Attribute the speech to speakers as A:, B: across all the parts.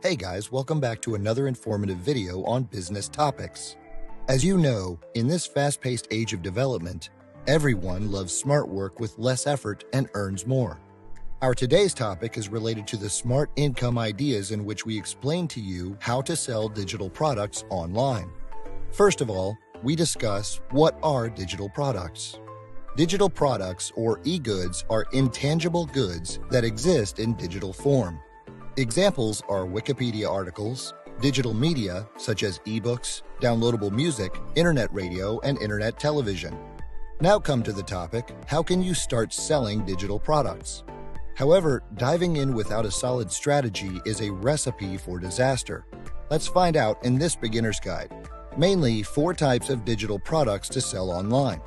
A: Hey guys, welcome back to another informative video on business topics. As you know, in this fast-paced age of development, everyone loves smart work with less effort and earns more. Our today's topic is related to the smart income ideas in which we explain to you how to sell digital products online. First of all, we discuss what are digital products. Digital products, or e-goods, are intangible goods that exist in digital form. Examples are Wikipedia articles, digital media such as ebooks, downloadable music, internet radio, and internet television. Now come to the topic, how can you start selling digital products? However, diving in without a solid strategy is a recipe for disaster. Let's find out in this beginner's guide. Mainly 4 types of digital products to sell online.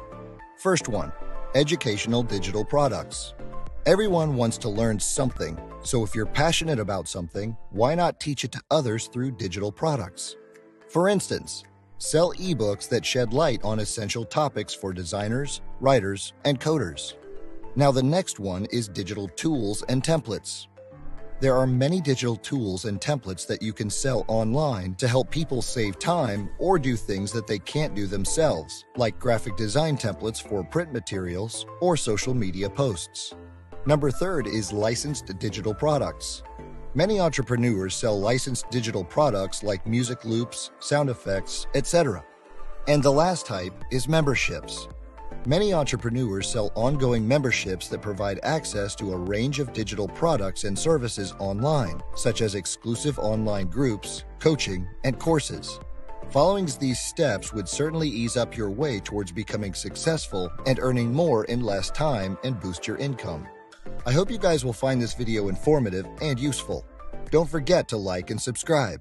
A: First one, educational digital products. Everyone wants to learn something, so if you're passionate about something, why not teach it to others through digital products? For instance, sell ebooks that shed light on essential topics for designers, writers, and coders. Now the next one is digital tools and templates. There are many digital tools and templates that you can sell online to help people save time or do things that they can't do themselves, like graphic design templates for print materials or social media posts. Number 3 is licensed digital products. Many entrepreneurs sell licensed digital products like music loops, sound effects, etc. And the last type is memberships. Many entrepreneurs sell ongoing memberships that provide access to a range of digital products and services online, such as exclusive online groups, coaching, and courses. Following these steps would certainly ease up your way towards becoming successful and earning more in less time and boost your income. I hope you guys will find this video informative and useful. Don't forget to like and subscribe.